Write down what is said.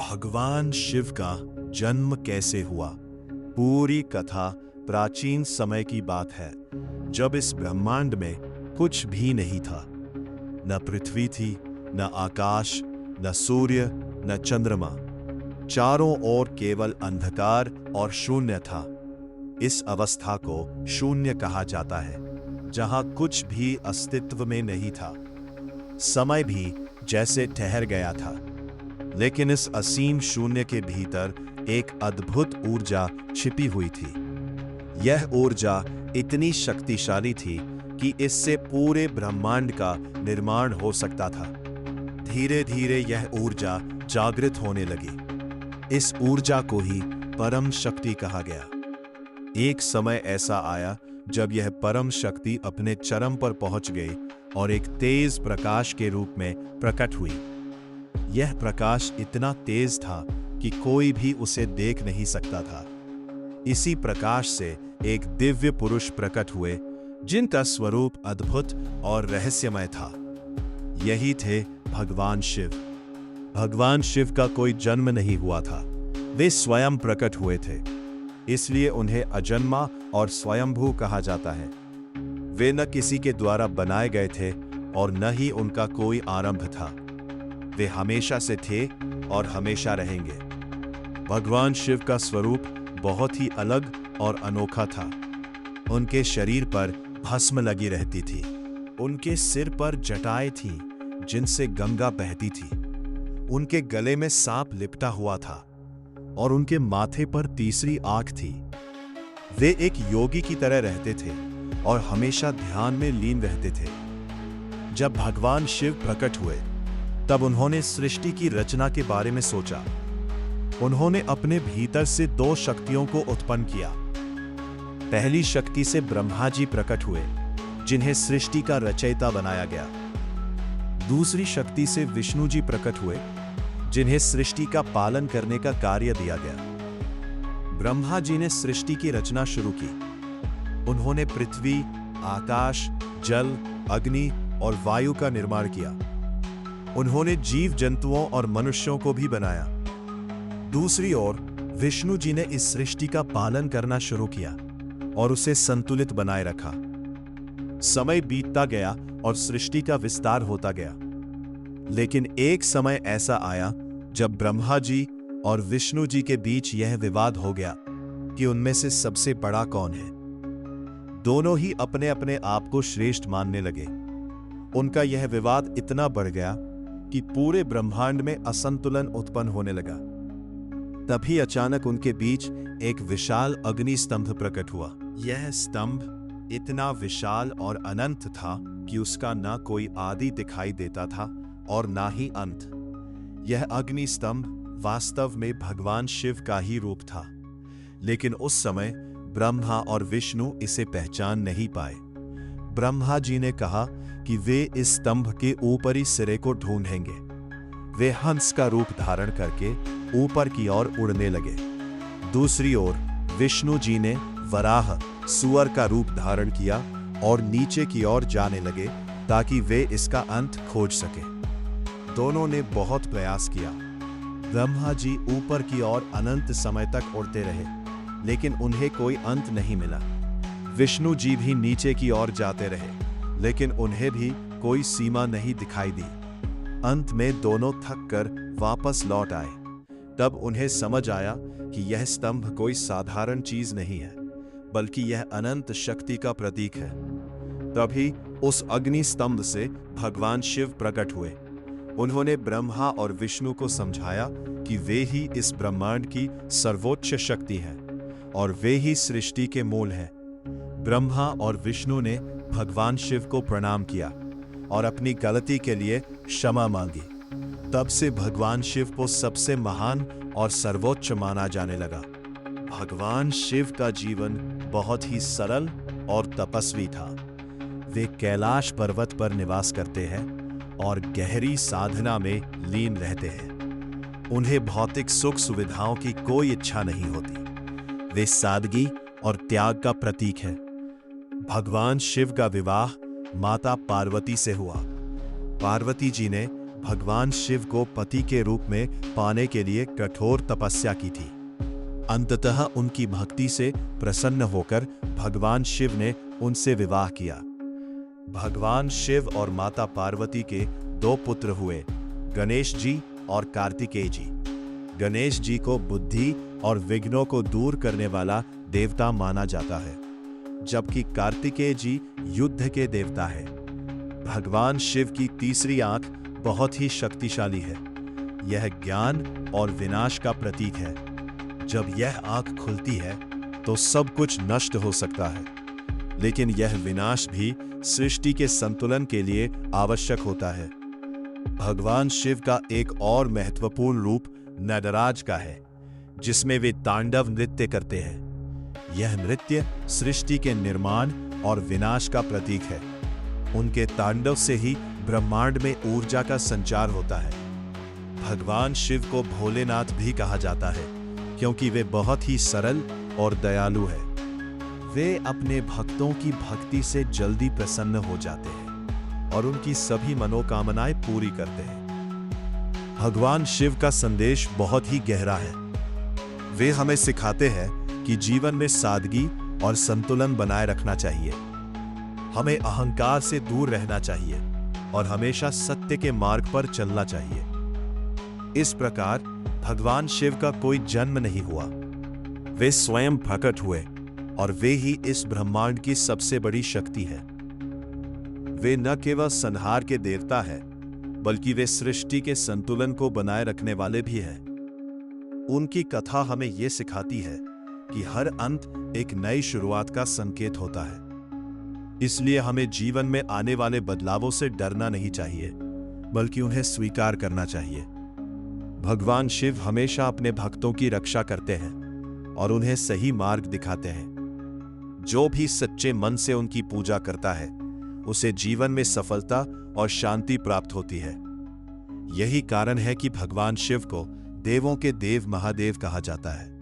भगवान शिव का जन्म कैसे हुआ? पूरी कथा प्राचीन समय की बात है, जब इस ब्रह्मांड में कुछ भी नहीं था। न पृथ्वी थी, न आकाश, न सूर्य, न चंद्रमा। चारों ओर केवल अंधकार और शून्य था। इस अवस्था को शून्य कहा जाता है, जहां कुछ भी अस्तित्व में नहीं था। समय भी जैसे ठहर गया था। लेकिन इस असीम शून्य के भीतर एक अद्भुत ऊर्जा छिपी हुई थी। यह ऊर्जा इतनी शक्तिशाली थी कि इससे पूरे ब्रह्मांड का निर्माण हो सकता था। धीरे धीरे यह ऊर्जा जागृत होने लगी। इस ऊर्जा को ही परम शक्ति कहा गया। एक समय ऐसा आया जब यह परम शक्ति अपने चरम पर पहुंच गई और एक तेज प्रकाश के रूप में प्रकट हुई। यह प्रकाश इतना तेज था कि कोई भी उसे देख नहीं सकता था। इसी प्रकाश से एक दिव्य पुरुष प्रकट हुए, जिनका स्वरूप अद्भुत और रहस्यमय था। यही थे भगवान शिव। भगवान शिव का कोई जन्म नहीं हुआ था, वे स्वयं प्रकट हुए थे। इसलिए उन्हें अजन्मा और स्वयंभू कहा जाता है। वे न किसी के द्वारा बनाए गए थे और न ही उनका कोई आरंभ था। वे हमेशा से थे और हमेशा रहेंगे। भगवान शिव का स्वरूप बहुत ही अलग और अनोखा था। उनके शरीर पर भस्म लगी रहती थी। उनके सिर पर जटाएं थीं, जिनसे गंगा बहती थी। उनके गले में सांप लिपटा हुआ था और उनके माथे पर तीसरी आंख थी। वे एक योगी की तरह रहते थे और हमेशा ध्यान में लीन रहते थे। जब भगवान शिव प्रकट हुए, तब उन्होंने सृष्टि की रचना के बारे में सोचा। उन्होंने अपने भीतर से दो शक्तियों को उत्पन्न किया। पहली शक्ति से ब्रह्मा जी प्रकट हुए, जिन्हें सृष्टि का रचयिता बनाया गया। दूसरी शक्ति से विष्णु जी प्रकट हुए, जिन्हें सृष्टि का पालन करने का कार्य दिया गया। ब्रह्मा जी ने सृष्टि की रचना शुरू की। उन्होंने पृथ्वी, आकाश, जल, अग्नि और वायु का निर्माण किया। उन्होंने जीव जंतुओं और मनुष्यों को भी बनाया। दूसरी ओर विष्णु जी ने इस सृष्टि का पालन करना शुरू किया और उसे संतुलित बनाए रखा। समय बीतता गया और सृष्टि का विस्तार होता गया। लेकिन एक समय ऐसा आया जब ब्रह्मा जी और विष्णु जी के बीच यह विवाद हो गया कि उनमें से सबसे बड़ा कौन है। दोनों ही अपने अपने आप को श्रेष्ठ मानने लगे। उनका यह विवाद इतना बढ़ गया कि पूरे ब्रह्मांड में असंतुलन उत्पन्न होने लगा। तभी अचानक उनके बीच एक विशाल अग्नि स्तंभ प्रकट हुआ। यह स्तंभ इतना विशाल और अनंत था कि उसका न कोई आदि दिखाई देता था और ना ही अंत। यह अग्नि स्तंभ वास्तव में भगवान शिव का ही रूप था। लेकिन उस समय ब्रह्मा और विष्णु इसे पहचान नहीं पाए। ब्रह्मा जी ने कहा कि वे इस स्तंभ के ऊपरी सिरे को ढूंढेंगे। वे हंस का रूप धारण करके ऊपर की ओर उड़ने लगे। दूसरी ओर विष्णु जी ने वराह, सुअर का रूप धारण किया और नीचे की ओर जाने लगे ताकि वे इसका अंत खोज सके। दोनों ने बहुत प्रयास किया। ब्रह्मा जी ऊपर की ओर अनंत समय तक उड़ते रहे, लेकिन उन्हें कोई अंत नहीं मिला। विष्णु जी भी नीचे की ओर जाते रहे, लेकिन उन्हें भी कोई सीमा नहीं दिखाई दी। अंत में दोनों थककर वापस लौट आए। तब उन्हें समझ आया कि यह स्तंभ कोई साधारण चीज नहीं है, बल्कि यह अनंत शक्ति का प्रतीक है। तभी उस अग्नि स्तंभ से भगवान शिव प्रकट हुए। उन्होंने ब्रह्मा और विष्णु को समझाया कि वे ही इस ब्रह्मांड की सर्वोच्च शक्ति हैं और वे ही सृष्टि के मूल हैं। ब्रह्मा और विष्णु ने भगवान शिव को प्रणाम किया और अपनी गलती के लिए क्षमा मांगी। तब से भगवान शिव को सबसे महान और सर्वोच्च माना जाने लगा। भगवान शिव का जीवन बहुत ही सरल और तपस्वी था। वे कैलाश पर्वत पर निवास करते हैं और गहरी साधना में लीन रहते हैं। उन्हें भौतिक सुख सुविधाओं की कोई इच्छा नहीं होती। वे सादगी और त्याग का प्रतीक है। भगवान शिव का विवाह माता पार्वती से हुआ। पार्वती जी ने भगवान शिव को पति के रूप में पाने के लिए कठोर तपस्या की थी। अंततः उनकी भक्ति से प्रसन्न होकर भगवान शिव ने उनसे विवाह किया। भगवान शिव और माता पार्वती के 2 पुत्र हुए, गणेश जी और कार्तिकेय जी। गणेश जी को बुद्धि और विघ्नों को दूर करने वाला देवता माना जाता है, जबकि कार्तिकेय जी युद्ध के देवता है। भगवान शिव की तीसरी आंख बहुत ही शक्तिशाली है। यह ज्ञान और विनाश का प्रतीक है। जब यह आंख खुलती है तो सब कुछ नष्ट हो सकता है, लेकिन यह विनाश भी सृष्टि के संतुलन के लिए आवश्यक होता है। भगवान शिव का एक और महत्वपूर्ण रूप नटराज का है, जिसमें वे तांडव नृत्य करते हैं। यह नृत्य सृष्टि के निर्माण और विनाश का प्रतीक है। उनके तांडव से ही ब्रह्मांड में ऊर्जा का संचार होता है। भगवान शिव को भोलेनाथ भी कहा जाता है, क्योंकि वे बहुत ही सरल और दयालु हैं। वे अपने भक्तों की भक्ति से जल्दी प्रसन्न हो जाते हैं और उनकी सभी मनोकामनाएं पूरी करते हैं। भगवान शिव का संदेश बहुत ही गहरा है। वे हमें सिखाते हैं कि जीवन में सादगी और संतुलन बनाए रखना चाहिए। हमें अहंकार से दूर रहना चाहिए और हमेशा सत्य के मार्ग पर चलना चाहिए। इस प्रकार भगवान शिव का कोई जन्म नहीं हुआ, वे स्वयं प्रकट हुए और वे ही इस ब्रह्मांड की सबसे बड़ी शक्ति है। वे न केवल संहार के देवता हैं, बल्कि वे सृष्टि के संतुलन को बनाए रखने वाले भी हैं। उनकी कथा हमें यह सिखाती है कि हर अंत एक नई शुरुआत का संकेत होता है। इसलिए हमें जीवन में आने वाले बदलावों से डरना नहीं चाहिए, बल्कि उन्हें स्वीकार करना चाहिए। भगवान शिव हमेशा अपने भक्तों की रक्षा करते हैं और उन्हें सही मार्ग दिखाते हैं। जो भी सच्चे मन से उनकी पूजा करता है, उसे जीवन में सफलता और शांति प्राप्त होती है। यही कारण है कि भगवान शिव को देवों के देव महादेव कहा जाता है।